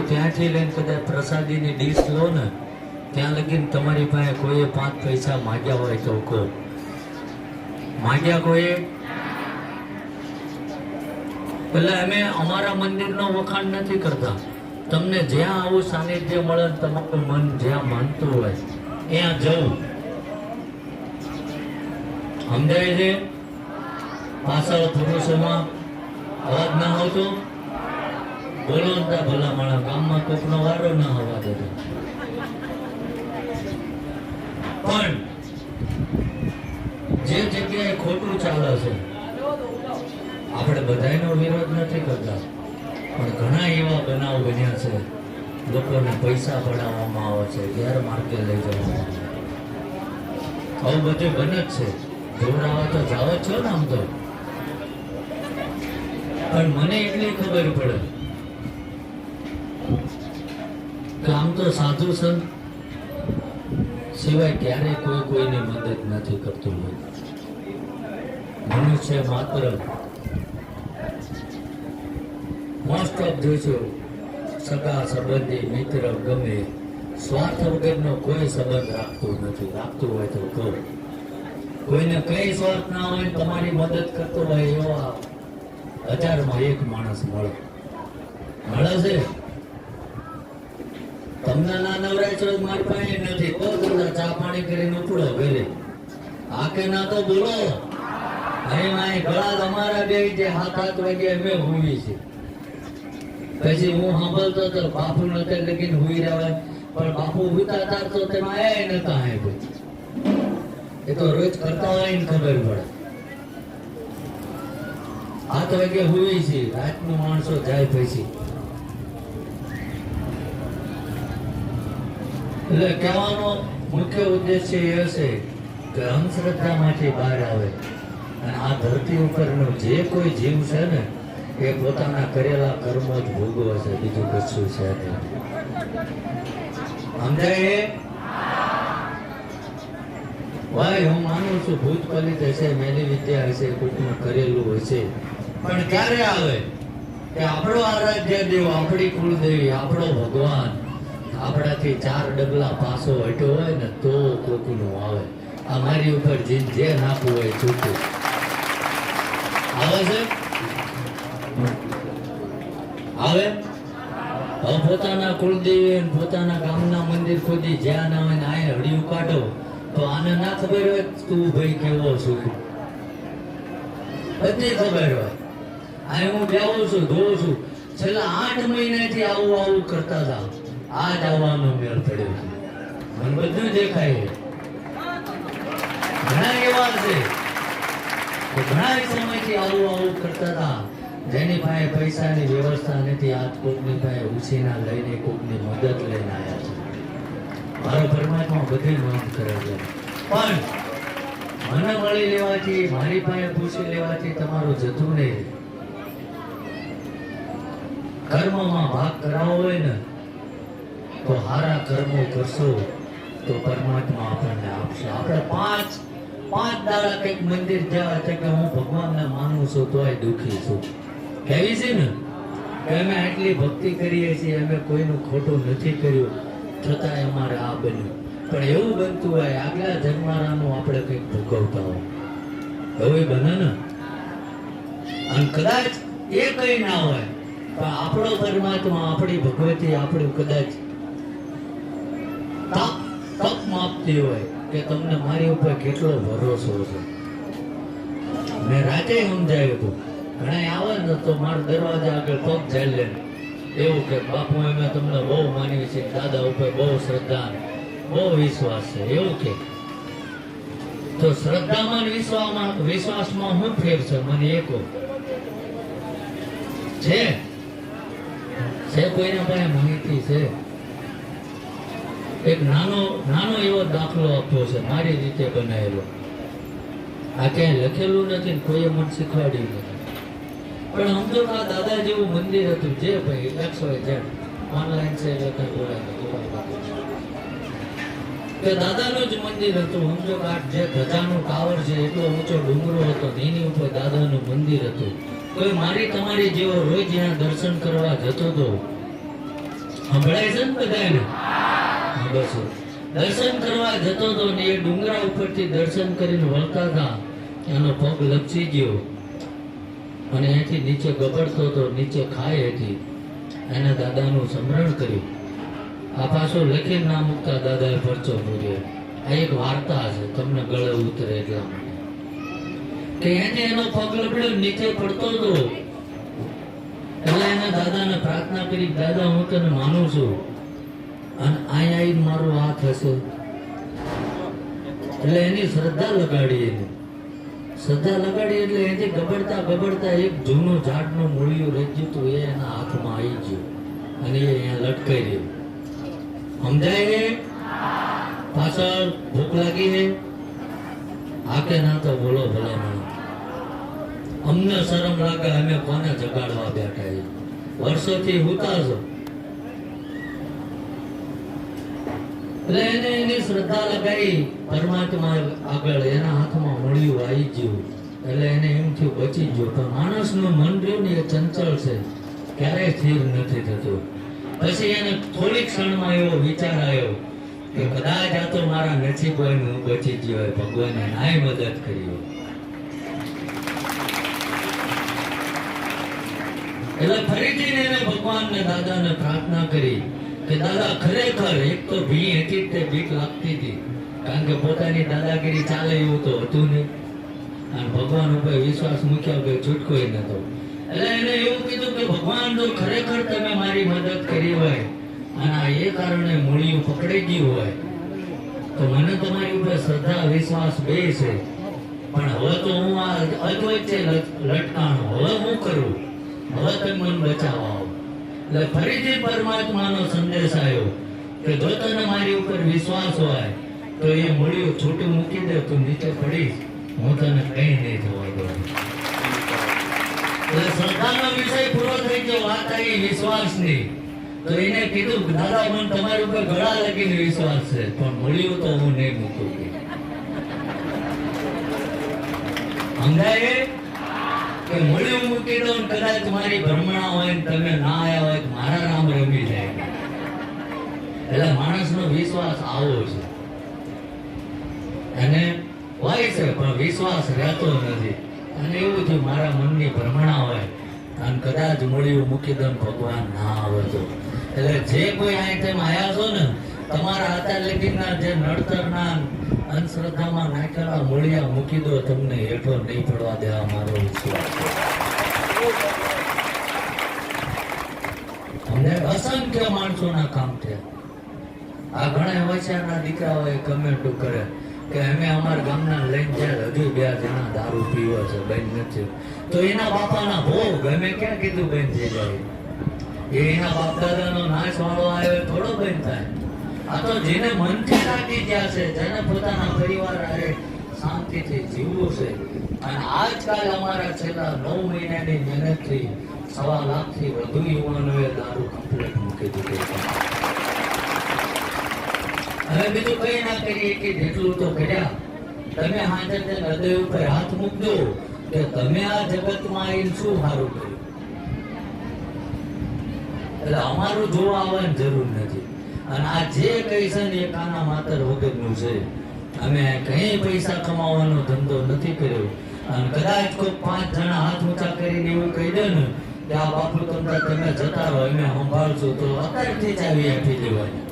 ત્યાંથી લઈને કદાચ પ્રસાદીની ડીશ લો ને ત્યાં લગીને તમારી પાસે કોઈએ 5 પૈસા માગ્યા હોય તો કહો, માગ્યા કોઈએ? એટલે અમે અમારા મંદિરનો વખાણ નથી કરતા. તમને જ્યાં આવું સાનિધ્ય મળે, તમારું મન જ્યાં માનતું હોય ત્યાં જવું. સમજાય છે? પાછળ પુરુષોમાં અવાજ ના આવતો બોલો ને ભલા માણસ, ગામમાં કોકનો વારો ના આવવા દેતો. પણ જે જગ્યાએ ખોટું ચાલે છે, આપણે બધાનો વિરોધ નથી કરતા, પણ ઘણા એવા બનાવ બન્યા છે, લોકોને પૈસા પડાવવામાં આવે છે, ગેરમાર્ગે લઈ જવામાં આવે છે. આવું બધું બને જ છે. જોરાવા તો જાવ જ છો ને આમ તો. પણ મને એટલી ખબર પડે કે આમ તો સાધુ સંત સિવાય ક્યારે કોઈ કોઈની મદદ નથી કરતું હોય. મનુષ્ય માત્ર મોસ્ટ ઓફ જોઈશું સગા સંબંધી મિત્ર ગમે સ્વાર્થ વગરનો કોઈ સંબંધ રાખતું નથી. રાખતું હોય તો કહો. કોઈને કઈ સ્વાર્થ ના હોય, તમારી મદદ કરતો હોય એવા 1000માં 1 માણસ મળે છે. તમને ના નવરાય છો મારી પાસે નથી તો તમને ચા પાણી કરીને ઉપડો ઘરે. આ કે ના તો બોલો. અહીં ગળા અમારા બે જે 7-8 વાગે અમે હુઈ છે. પછી હું સાંભળતો તો બાપુ નતા લગીને હુઈ રહ્યા, પણ બાપુ હુતા હતા તો તેમાં એ નતા હે. એ તો રોજ કરતા હોય ને ખબર પડે. 7 વાગે હુઈ છે, રાતનું માણસો જાય પછી. એટલે કહેવાનો મુખ્ય ઉદ્દેશ્ય એ હશે કે અંધશ્રદ્ધામાંથી બહાર આવે અને આ ધરતી ઉપરનો જે કોઈ જીવ છે ને એ પોતાના કરેલા કર્મો જ ભોગવે છે, બીજું કશું છે નહીં. સમજાય? ભાઈ હું માનું છું ભૂત પલિત હશે, મેલી વિદ્યા હશે, કોઈનું કરેલું હશે, પણ ક્યારે આવે કે આપણો આરાધ્ય દેવ, આપણી કુળદેવી, આપણો ભગવાન આપણાથી 4 ડગલા પાછો હટ્યો હોય ને તો કોકનું આવે. આ મારી ઉપર જે નાખવું હોય છૂટું આવે છે. આવે હવે પોતાના કુળદેવી પોતાના ગામના મંદિર ખોદી જ્યાં ના હોય ને આ હડિયું કાઢો તો આને ના ખબર હોય તું ભાઈ કેવો છું, બધી ખબર હોય. આ હું જાઉં છું, જોઉં છું, છેલ્લા 8 મહિનાથી આવું કરતા હતા. આજ આવવાનો મેળ પડ્યો છે, મને બધું દેખાય છે. ઘણા એવા છે ઘણા સમયથી આવું કરતા હતા, જેની પાસે પૈસાની વ્યવસ્થા નથી, આજ કોકની પાસે ઉછીના લઈને કોકની મદદ લઈને આવ્યા છે. મારો પરમાત્મા બધી નોંધ કરે છે, પણ મને મળી લેવાથી, મારી પાસે પૂછી લેવાથી તમારું જતું નહીં. કર્મમાં ભાગ કરાવો હોય ને તો સારા કર્મો કરશો તો પરમાત્મા આપણને આપશે. આપણે 5 દાડા કંઈક મંદિર જવા કે હું ભગવાનને માનું છું તોય દુઃખી છું કેવી છે ને કે અમે આટલી ભક્તિ કરીએ છીએ, અમે કોઈનું ખોટું નથી કર્યું, છતાંય અમારે આ બન્યું. પણ એવું બનતું હોય આગલા જન્મારાનું આપણે કંઈક ભોગવતા હોય, એવું બને ને. અને કદાચ એ કઈ ના હોય પણ આપણો પરમાત્મા, આપણી ભગવતી, આપણું કદાચ તપ માપતી હોય કે તમને મારી ઉપર કેટલો ભરોસો છે. મેં રાતે સમજાયું હતું, ઘણા આવે ને તો મારા દરવાજા આગળ પગ ઝાલી લે, એવું કે બાપુ અમે તમને બહુ માનીએ છીએ, દાદા ઉપર બહુ શ્રદ્ધા, બહુ વિશ્વાસ છે, એવું કે. તો શ્રદ્ધામાં વિશ્વાસમાં શું ફેર છે મને એ કહો. છે કોઈના પાસે માહિતી છે? એક નાનો એવો દાખલો આપ્યો છે, મારી રીતે બનાવેલો. આ ક્યાંય લખેલું નથી ને કોઈએ મને શીખવાડ્યું નથી, પણ સમજો આ દાદા જેવું મંદિર હતું, જે ભાઈ XYZ ઓનલાઈન છે એટલે કઈ બોલાય કે દાદાનું જ મંદિર હતું. સમજો કે આ જે ધજાનું ટાવર છે એટલો ઊંચો ડુંગરો હતો, એની ઉપર દાદાનું મંદિર હતું. કોઈ મારી તમારી જેવો રોજ ત્યાં દર્શન કરવા જતો હતો સંભળાય છે ને બધાને? હા, બસ દર્શન કરવા જતો હતો ને એ ડુંગરા ઉપરથી દર્શન કરીને વળતા હતા, એનો પગ લપસી ગયો અને એથી નીચે ગબડતો હતો, નીચે ખાઈ હતી. એના દાદાનું સ્મરણ કર્યું. આ પાછો લખીને ના મૂકતા દાદાએ પરચો પૂર્યો. આ એક વાર્તા છે, તમને ગળે ઉતરે એટલા માટે કે એને એનો પગ લપડ્યો, નીચે પડતો હતો. એટલે એના દાદાને પ્રાર્થના કરી, દાદા હું તને માનું છું અને અહીંયા આવીને મારો હાથ હશે. એટલે એની શ્રદ્ધા લગાડી, એની શ્રદ્ધા લગાડી એટલે એથી ગબડતા ગબડતા એક જૂનું ઝાડનું મૂળિયું રહી ગયું, એ એના હાથમાં આવી ગયું અને એ અહીંયા લટકાઈ રહ્યું. સમજાય ને? પાછળ ભૂખ લાગી છે? હા કે ના? તો બોલો ભલા મને. અમને શરમ લાગે, અમે કોને જગાડવા બેઠા છીએ? વર્ષોથી હુતા છો. એટલે એને એની શ્રદ્ધા લગાઈ પરમાત્મા આગળ, એના હાથમાં મળ્યું, આવી ગયું. એટલે એને એમ થયું બચી ગયો. પણ માણસનું મન રહ્યું ને એ ચંચળ છે, ક્યારેય સ્થિર નથી થતું. પછી એને થોડીક ક્ષણમાં એવો વિચાર આવ્યો કે કદાચ આ તો મારા નસીબ હોય ને હું બચી ગયો હોય, ભગવાને નાય મદદ કરી હોય. એટલે ફરીથી એને ભગવાનને દાદાને પ્રાર્થના કરી કે દાદા ખરેખર એક તો ભી હતી તે બીક લાગતી હતી, કારણ કે પોતાની દાદાગીરી ચાલે એવું તો હતું નહીં અને ભગવાન ઉપર વિશ્વાસ મૂક્યા વગર છૂટકો નતો. એટલે એને એવું કીધું કે ભગવાન જો ખરેખર તમે મારી મદદ કરી હોય અને આ એ કારણે મૂળિયું પકડી ગયું હોય તો મને તમારી ઉપર શ્રદ્ધા વિશ્વાસ બે છે, પણ હવે તો હું આ અદ્વૈતે લટકાણો, હવે હું કરું? હવે તમે મને બચાવવા આવો. એટલે ફરીથી પરમાત્માનો સંદેશ આવ્યો કે જો તને મારી ઉપર વિશ્વાસ હોય તો એ મૂળિયું છૂટું મૂકી દે, તું નીચે પડીશ, હું તને કઈ નહીં થવા દઉં. એટલે શ્રદ્ધાનો વિષય પૂરો થઈ ગયો, વાત આવી વિશ્વાસની. તો એને કીધું દાદા મને તમારી ઉપર ગળા લગીને વિશ્વાસ છે, પણ મૂળિયું તો હું નહીં મૂકું. સમજાય કે મૂળિયું મૂકી દો, કદાચ મારી ભ્રમણા હોય ને તમે ના આવ્યા હોય તો મારા નામ રમી જાય. એટલે માણસનો વિશ્વાસ આવો છે, અને હોય છે પણ વિશ્વાસ રહેતો નથી. અને એવું થયું મારા મનની ભ્રમણા હોય અને કદાચ મૂળિયું મૂકી દો ભગવાન ના આવે તો. એટલે જે કોઈ અહીં તેમ આવ્યા છો ને, તમારા અત્યાર લગીના જે નડતરના અંધશ્રદ્ધામાં નાખેલા મૂળિયા મૂકી દો, તમને હેઠો નહીં પડવા દેવા મારો વિશ્વાસ. અમને અસંખ્ય માણસોના કામ થયા. આ ઘણા વૈશ્યાના દીકરાઓએ કમેન્ટો કરે કે અમે અમારા ગામના લઈને જાય, હજુ 2 જણા દારૂ પીવો છે, બંધ નથી. તો એના બાપાના ભોગ અમે ક્યાં કીધું બંધ થઈ જાય? એના બાપ દાદાનો નાશ વાળો આવ્યો થોડો બંધ થાય. આ તો જેને મનથી રાખી ગયા છે, જેને પોતાના પરિવાર હારે શાંતિથી જીવવું છે. અને આજકાલ અમારા છેલ્લા 9 મહિનાની મહેનતથી 1.25 લાખથી વધુ યુવાનોએ દારૂ કમ્પ્લીટ મૂકી દીધું. હવે બીજું કઈ ના કરીએ કે જેટલું તો કર્યા. તમે હાજર હૃદય ઉપર હાથ મૂકજો કે તમે આ જગતમાં આવીને શું સારું કર્યું. એટલે અમારું જોવા આવવાની જરૂર નથી. અને આ જે કઈ છે ને એ કાના માતર વગરનું છે. અમે કઈ પૈસા કમાવાનો ધંધો નથી કર્યો. અને કદાચ કોઈ 5 જણા હાથ ઊંચા કરીને એવું કહી દે ને કે આ બાપુ તમે જતા રહો, અમે સંભાળશું, તો અત્યારથી જ આવી આપી દેવાની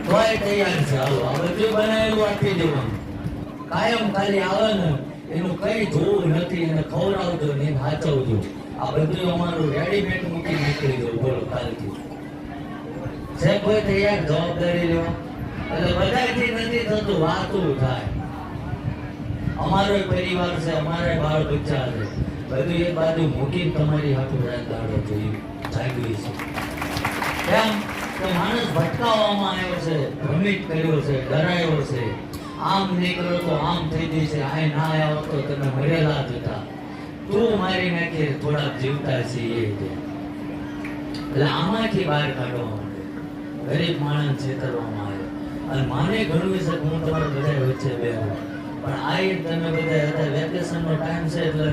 તોય તૈયાર છે. હાલો આ બધું બનાવેલું આપી દેવાનું. કાયમ ખાલી આવે ને એનું કઈ જોવું નથી, એને ખવડાવજો ને સાચવજો. આ બધું અમારું રેડીમેડ મૂકી નીકળી ગયું. બોલો કાલથી છે કોઈ તૈયાર જવાબદારી લેવા? એટલે બધાથી નથી થતું, વાતું થાય. અમારો પરિવાર છે, અમારા બાળ બચ્ચા છે, બધું એક બાજુ મૂકીને તમારી હાથું રાત દાડો જોઈ જાગવી છે. કેમ કે માણસ ભટકાવવામાં આવ્યો છે, ભ્રમિત કર્યો છે, ડરાયો છે. આમ નીકળો તો આમ થઈ ગઈ છે, આ ના આવ્યો તો તમે મરેલા જ હતા, તું મારી નાખી થોડાક જીવતા છીએ. એટલે આમાંથી બહાર કાઢવા માંડે, ગરીબ માણસ છેતરવામાં આવે. અને માને ઘણું છે હું તમારા બધા વચ્ચે બેહું, પણ આ તમે બધા હતા વેકેશનનો ટાઈમ છે એટલે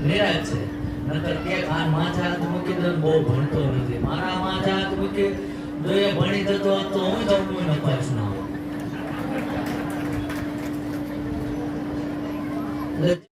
નિરાશ છે. નકર કે કાન માથે હાથ મૂકી દો કીધું ને બહુ ભણતો નથી. મારા માથે હાથ મૂકી, જો એ ભણી જતો હોત તો હું જમવું નપાસ ના હોત. એટલે